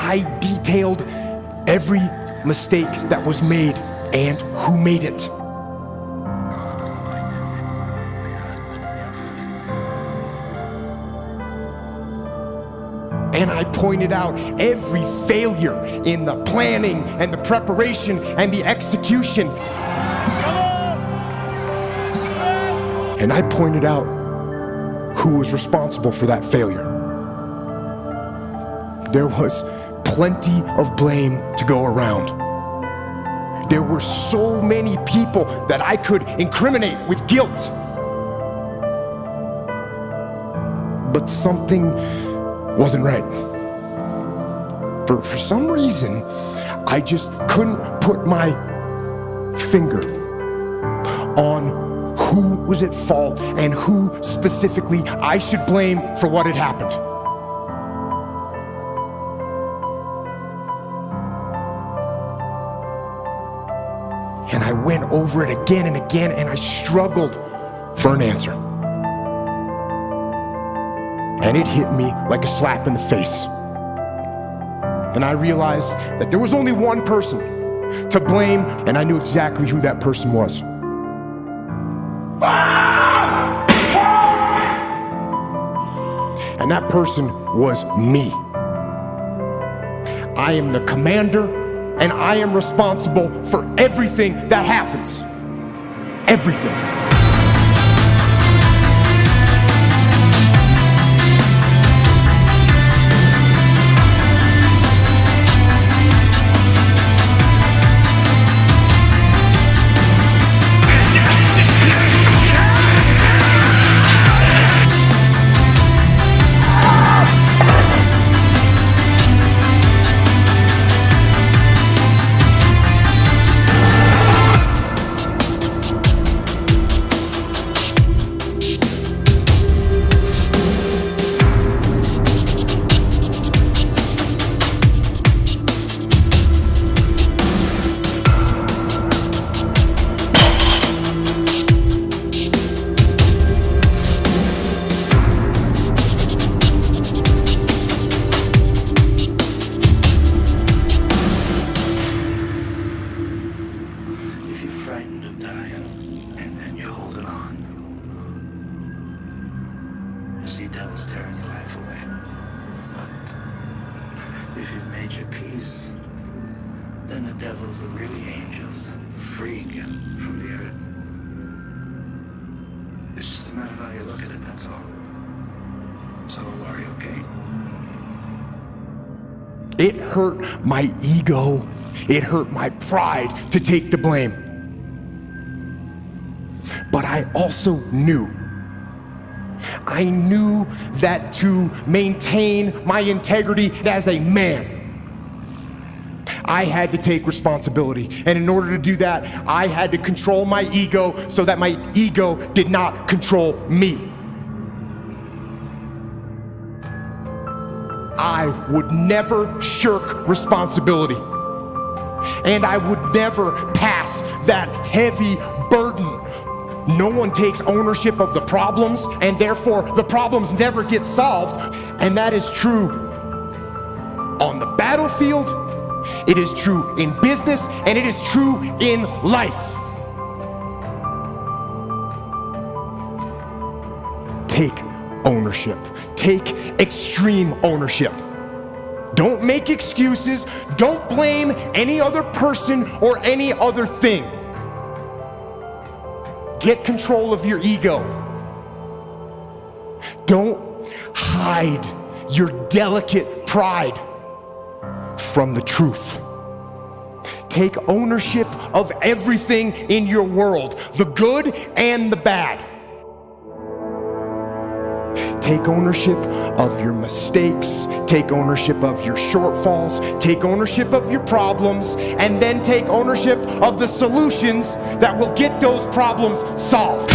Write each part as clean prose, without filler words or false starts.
I detailed every mistake that was made and who made it. And I pointed out every failure in the planning and the preparation and the execution. And I pointed out who was responsible for that failure. There was plenty of blame to go around. There were so many people that I could incriminate with guilt. But something wasn't right. For some reason, I just couldn't put my finger on who was at fault and who specifically I should blame for what had happened. And I went over it again and again, and I struggled for an answer. And it hit me like a slap in the face. And I realized that there was only one person to blame, and I knew exactly who that person was. And that person was me. I am the commander, and I am responsible for everything that happens. Everything. See devils tearing your life away. But if you've made your peace, then the devils are really angels, freeing you from the earth. It's just a matter of how you look at it, that's all. So don't worry, okay? It hurt my ego. It hurt my pride to take the blame. But I also knew that to maintain my integrity as a man, I had to take responsibility. And in order to do that, I had to control my ego so that my ego did not control me. I would never shirk responsibility. And I would never pass that heavy burden. No one takes ownership of the problems, and therefore the problems never get solved. And that is true on the battlefield, it is true in business, and it is true in life. Take ownership. Take extreme ownership. Don't make excuses. Don't blame any other person or any other thing. Get control of your ego. Don't hide your delicate pride from the truth. Take ownership of everything in your world, the good and the bad. Take ownership of your mistakes, take ownership of your shortfalls, take ownership of your problems, and then take ownership of the solutions that will get those problems solved.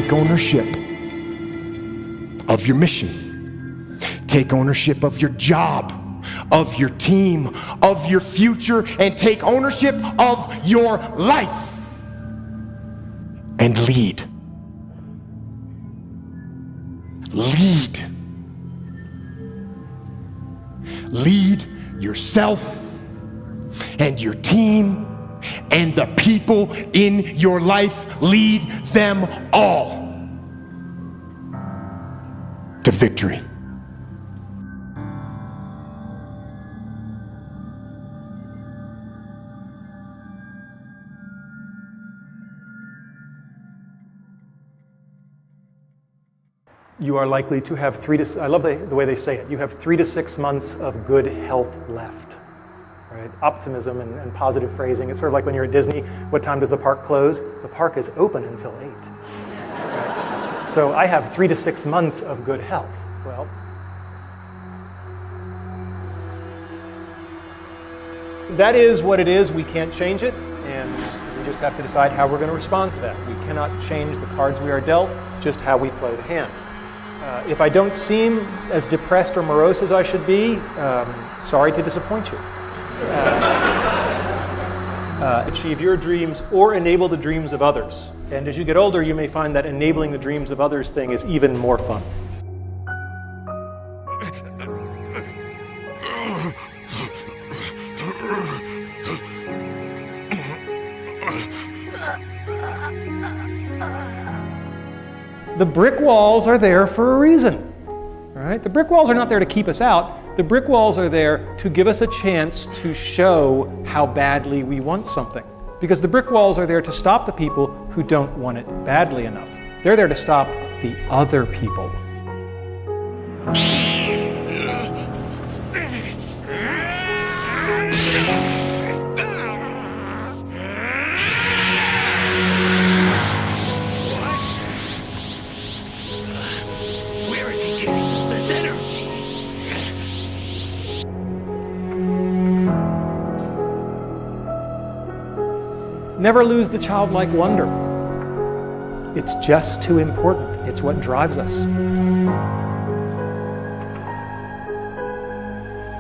take ownership of your mission. Take ownership of your job, of your team, of your future, and take ownership of your life. And lead. Lead. Lead yourself and your team and the people in your life. Lead them all to victory. You are likely to have I love the way they say it, you have 3 to 6 months of good health left, right? Optimism and positive phrasing. It's sort of like when you're at Disney, what time does the park close? The park is open until 8. Right? So I have 3 to 6 months of good health. Well, that is what it is. We can't change it, and we just have to decide how we're going to respond to that. We cannot change the cards we are dealt, just how we play the hand. If I don't seem as depressed or morose as I should be, sorry to disappoint you. Achieve your dreams or enable the dreams of others. And as you get older, you may find that enabling the dreams of others thing is even more fun. The brick walls are there for a reason, right? The brick walls are not there to keep us out. The brick walls are there to give us a chance to show how badly we want something. Because the brick walls are there to stop the people who don't want it badly enough. They're there to stop the other people. Never lose the childlike wonder. It's just too important. It's what drives us.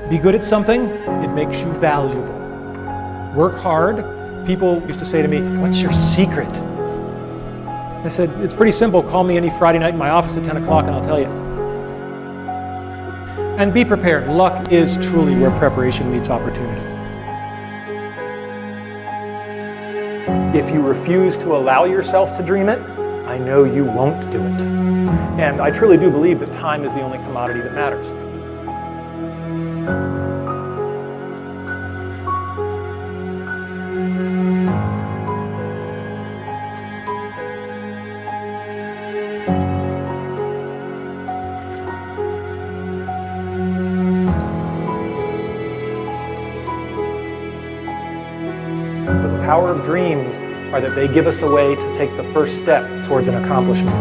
Be good at something, it makes you valuable. Work hard. People used to say to me, "What's your secret?" I said, "It's pretty simple. Call me any Friday night in my office at 10 o'clock and I'll tell you." And be prepared. Luck is truly where preparation meets opportunity. If you refuse to allow yourself to dream it, I know you won't do it. And I truly do believe that time is the only commodity that matters. But the power of dreams are that they give us a way to take the first step towards an accomplishment.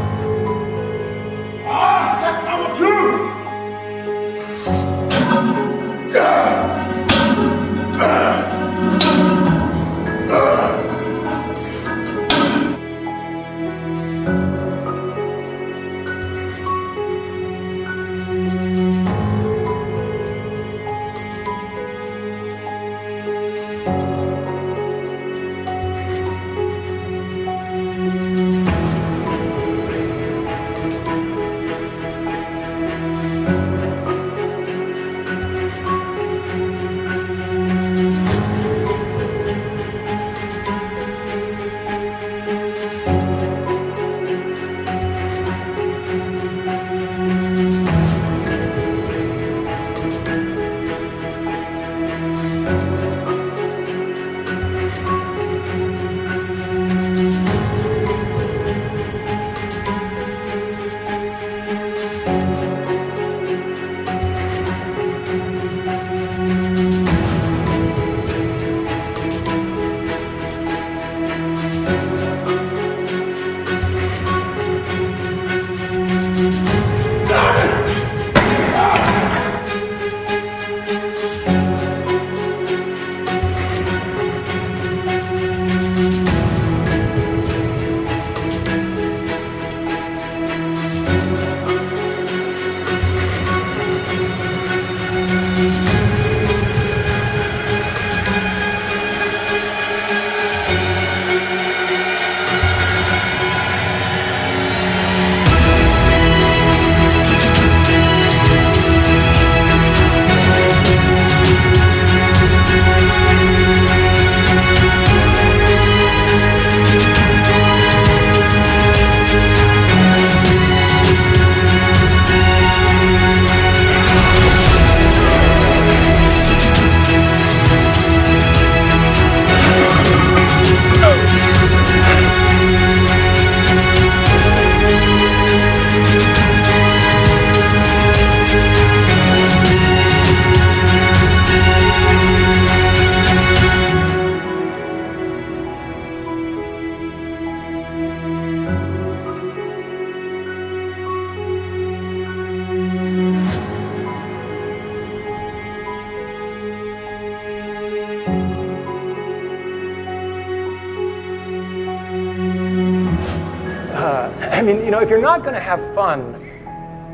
mean, you know, if you're not going to have fun,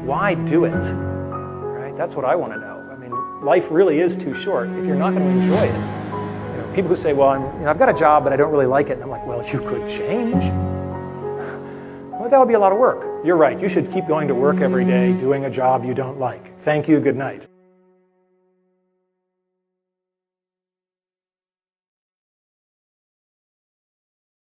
why do it? Right? That's what I want to know. I mean, life really is too short if you're not going to enjoy it. You know, people who say, well, I've got a job, but I don't really like it. And I'm like, well, you could change. Well, that would be a lot of work. You're right. You should keep going to work every day, doing a job you don't like. Thank you. Good night.